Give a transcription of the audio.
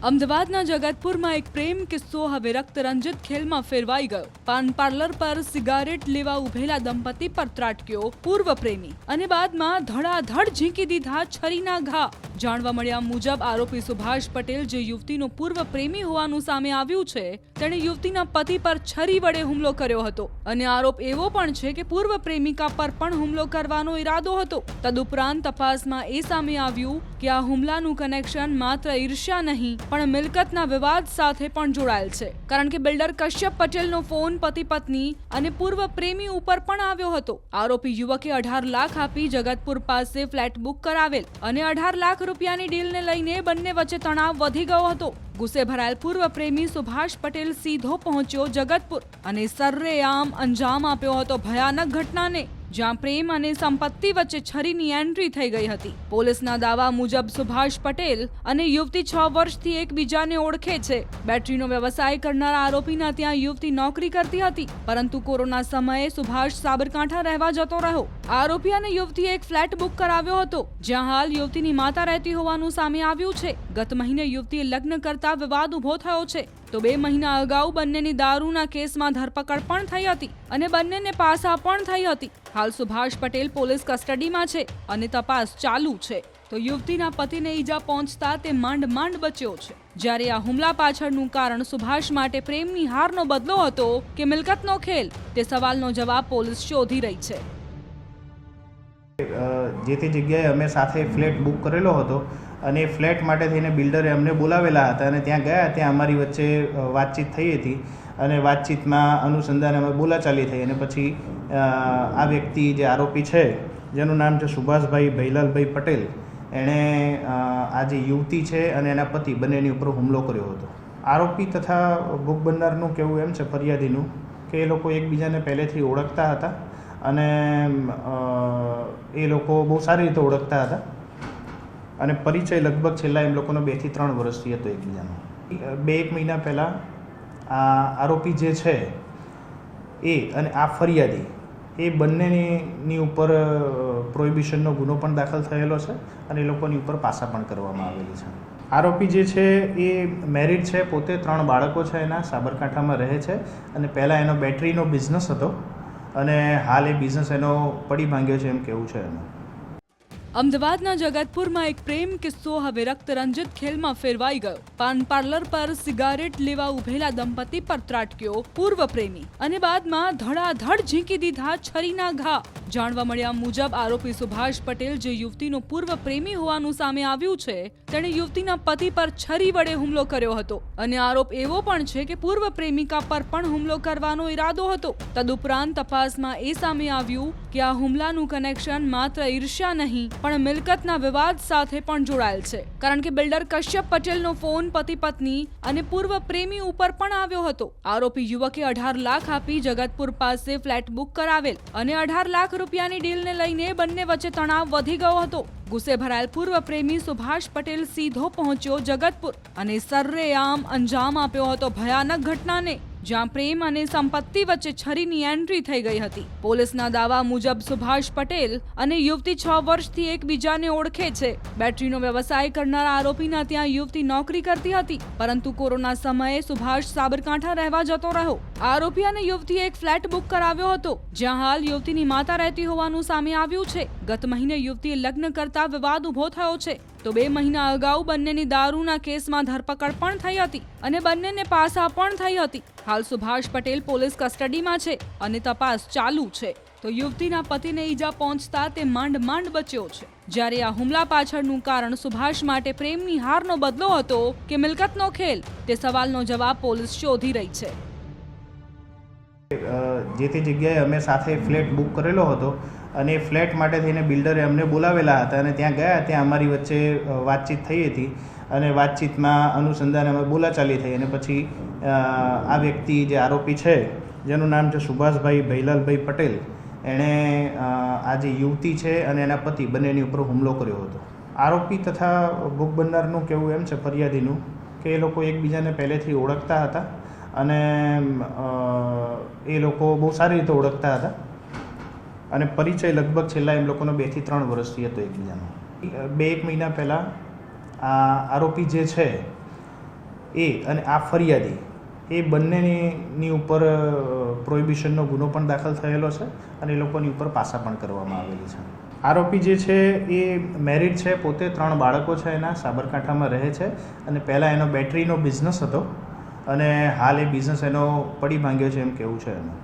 અમદાવાદના જગતપુરમાં એક પ્રેમ કિસ્સો હવે રક્તરંજિત ખેલમાં ફેરવાઈ ગયો। પાન પાર્લર પર સિગારેટ લેવા ઉભેલા દંપતી પર ત્રાટક્યો પૂર્વ પ્રેમી અને બાદમાં ધડાધડ ઝીંકી દીધા છરીના ઘા। જાણવા મળ્યા મુજબ આરોપી સુભાષ પટેલ, જે યુવતીનો પૂર્વ પ્રેમી હોવાનું સામે આવ્યું છે, તેણે યુવતીના પતિ પર છરી વડે હુમલો કર્યો હતો અને આરોપ એવો પણ છે કે પૂર્વ પ્રેમિકા પર પણ હુમલો કરવાનો ઈરાદો હતો। તદુપરાંત તપાસમાં એ સામે આવ્યું કે આ હુમલાનું કનેક્શન માત્ર ઈર્ષ્યા નહીં પણ મિલકતના વિવાદ સાથે પણ જોડાયેલ છે, કારણ કે બિલ્ડર કશ્યપ પટેલનો ફોન પતિ પત્ની અને પૂર્વ પ્રેમી ઉપર પણ આવ્યો હતો। આરોપી યુવકે 18 લાખ આપી જગતપુર પાસે ફ્લેટ બુક કરાવેલ અને 18 લાખ રૂપિયાની ડીલને લઈને બંને વચ્ચે તણાવ વધી ગયો હતો। ગુસ્સે ભરાયેલ પૂર્વ પ્રેમી સુભાષ પટેલ સીધો પહોંચ્યો જગતપુર અને સરેઆમ અંજામ આપ્યો હતો ભયાનક ઘટનાને, જ્યાં પ્રેમ અને સંપત્તિ વચ્ચે છરીની એન્ટ્રી થઈ ગઈ હતી। પોલીસના દાવા મુજબ સુભાષ પટેલ અને યુવતી 6 વર્ષથી એકબીજાને ઓળખે છે। બેટરીનો વ્યવસાય કરનારા આરોપીના ત્યાં યુવતી નોકરી કરતી હતી, પરંતુ કોરોના સમયે સુભાષ સાબરકાંઠા રહેવા જતો રહ્યો। આરોપી અને યુવતીએ એક ફ્લેટ બુક કરાવ્યો હતો, જ્યાં હાલ યુવતીની માતા રહેતી હોવાનું સામે આવ્યું છે। ગત મહિને યુવતીએ લગ્ન કરતા વિવાદ ઉભો થયો છે, તો 2 મહિના અગાઉ બંનેની દારૂના કેસમાં ધરપકડ પણ થઈ હતી અને બંનેને પાસા પણ થઈ હતી। હાલ સુભાષ પટેલ પોલીસ કસ્ટડીમાં છે અને તપાસ ચાલુ છે, તો યુવતીના પતિને ઈજા પહોંચતા તે માંડ બચ્યો છે। જ્યારે આ હુમલા પાછળનું કારણ સુભાષ માટે પ્રેમની હારનો બદલો હતો કે મિલકતનો ખેલ, તે સવાલનો જવાબ પોલીસ શોધી રહી છે। જે તે જગ્યાએ અમે સાથે ફ્લેટ બુક કરેલો હતો અને ફ્લેટ માટે થઈને બિલ્ડરે અમને બોલાવેલા હતા અને ત્યાં ગયા। ત્યાં અમારી વચ્ચે વાતચીત થઈ હતી અને વાતચીતમાં અનુસંધાને અમે બોલાચાલી થઈ અને પછી આ વ્યક્તિ જે આરોપી છે, જેનું નામ છે સુભાષભાઈ ભૈલાલભાઈ પટેલ, એણે આ જે યુવતી છે અને એના પતિ બંનેની ઉપર હુમલો કર્યો હતો। આરોપી તથા ભોગ બનનારનું કહેવું એમ છે, ફરિયાદીનું, કે એ લોકો એકબીજાને પહેલેથી ઓળખતા હતા અને એ લોકો બહુ સારી રીતે ઓળખતા હતા અને પરિચય લગભગ છેલ્લા એમ લોકોનો 2 થી 3 વર્ષથી હતો એકબીજાનો। 2-1 મહિના પહેલાં આ આરોપી જે છે એ અને આ ફરિયાદી એ બંનેની ઉપર પ્રોહિબિશનનો ગુનો પણ દાખલ થયેલો છે અને એ લોકોની ઉપર પાસા પણ કરવામાં આવેલી છે। આરોપી જે છે એ મેરિડ છે, પોતે 3 બાળકો છે એના, સાબરકાંઠામાં રહે છે અને પહેલાં એનો બેટરીનો બિઝનેસ હતો અને હાલ એ બિઝનેસ એનો પડી ભાંગ્યો છે એમ કહેવું છે એનું। અમદાવાદના જગતપુરમાં એક પ્રેમ કિસ્સો હવે રક્તરંજિત ખેલમાં ફેરવાઈ ગયો। પાન પાર્લર પર સિગારેટ લેવા ઉભેલા દંપતી પર ત્રાટક્યો પૂર્વ પ્રેમી અને બાદમાં ધડાધડ ઝીંકી દીધા છરીના ઘા। જાણવા મળ્યા મુજબ આરોપી સુભાષ પટેલ, જે યુવતીનો પૂર્વ પ્રેમી હોવાનું સામે આવ્યું છે, તેણે યુવતીના પતિ પર છરી વડે હુમલો કર્યો હતો અને આરોપ એવો પણ છે કે પૂર્વ પ્રેમિકા પર પણ હુમલો કરવાનો ઈરાદો હતો। તદુપરાંત તપાસમાં એ સામે આવ્યું કે આ હુમલાનું કનેક્શન માત્ર ઈર્ષ્યા નહીં પણ મિલકતના વિવાદ સાથે પણ જોડાયેલ છે, કારણ કે બિલ્ડર કશ્યપ પટેલનો ફોન પતિ પત્ની અને પૂર્વ પ્રેમી ઉપર પણ આવ્યો હતો। આરોપી યુવકે 18 લાખ આપી જગતપુર પાસે ફ્લેટ બુક કરાવેલ અને 18 લાખ રૂપિયાની ડીલને લઈને બંને વચ્ચે તણાવ વધી ગયો હતો। ગુસ્સે ભરાયેલ પૂર્વ પ્રેમી સુભાષ પટેલ સીધો પહોંચ્યો જગતપુર અને સરેઆમ અંજામ આપ્યો હતો ભયાનક ઘટનાને, જ્યાં પ્રેમ અને સંપત્તિ વચ્ચે છરીની એન્ટ્રી થઈ ગઈ હતી। પોલીસના દાવા મુજબ સુભાષ પટેલ અને યુવતી 6 વર્ષથી એકબીજાને ઓળખે છે। બેટરીનો વ્યવસાય કરનારા આરોપીના ત્યાં યુવતી નોકરી કરતી હતી, પરંતુ કોરોના સમયે સુભાષ સાબરકાંઠા રહેવા જતો રહ્યો। આરોપી અને યુવતીએ એક ફ્લેટ બુક કરાવ્યો હતો, જ્યાં હાલ યુવતીની માતા રહેતી હોવાનું સામે આવ્યું છે। ગત મહિને યુવતીએ લગ્ન કરતા વિવાદ ઉભો થયો છે, તો 2 મહિના અગાઉ બંનેની દારૂના કેસમાં ધરપકડ પણ થઈ હતી અને બંનેને પાસા પણ થઈ હતી। હાલ સુભાષ પટેલ પોલીસ કસ્ટડીમાં છે અને તપાસ ચાલુ છે, તો યુવતીના પતિને ઈજા પહોંચતા તે માંડ બચ્યો છે। જ્યારે આ હુમલા પાછળનું કારણ સુભાષ માટે પ્રેમની હારનો બદલો હતો કે મિલકતનો ખેલ, તે સવાલનો જવાબ પોલીસ શોધી રહી છે। જે તે જગ્યાએ અમે સાથે ફ્લેટ બુક કરેલો હતો અને ફ્લેટ માટે થઈને બિલ્ડરે અમને બોલાવેલા હતા અને ત્યાં ગયા। ત્યાં અમારી વચ્ચે વાતચીત થઈ હતી અને વાતચીતમાં અનુસંધાને અમે બોલાચાલી થઈ અને પછી આ વ્યક્તિ જે આરોપી છે, જેનું નામ છે સુભાષભાઈ ભૈલાલભાઈ પટેલ, એણે આ જે યુવતી છે અને એના પતિ બંનેની ઉપર હુમલો કર્યો હતો। આરોપી તથા ભોગ બનનારનું કહેવું એમ છે, ફરિયાદીનું, કે એ લોકો એકબીજાને પહેલેથી ઓળખતા હતા અને એ લોકો બહુ સારી રીતે ઓળખતા હતા અને પરિચય લગભગ છેલ્લા એમ લોકોનો 2 થી 3 વર્ષથી હતો એકબીજાનો। 2-1 મહિના પહેલાં આ આરોપી જે છે એ અને આ ફરિયાદી એ બંનેની ઉપર પ્રોહિબિશનનો ગુનો પણ દાખલ થયેલો છે અને એ લોકોની ઉપર પાસા પણ કરવામાં આવેલી છે. આરોપી જે છે એ મેરિડ છે, પોતે 3 બાળકો છે, એના સાબરકાંઠામાં રહે છે અને પહેલાં એનો બેટરીનો બિઝનેસ હતો અને હાલ એ બિઝનેસ એનો પડી ભાંગ્યો છે એમ કહેવું છે એનું.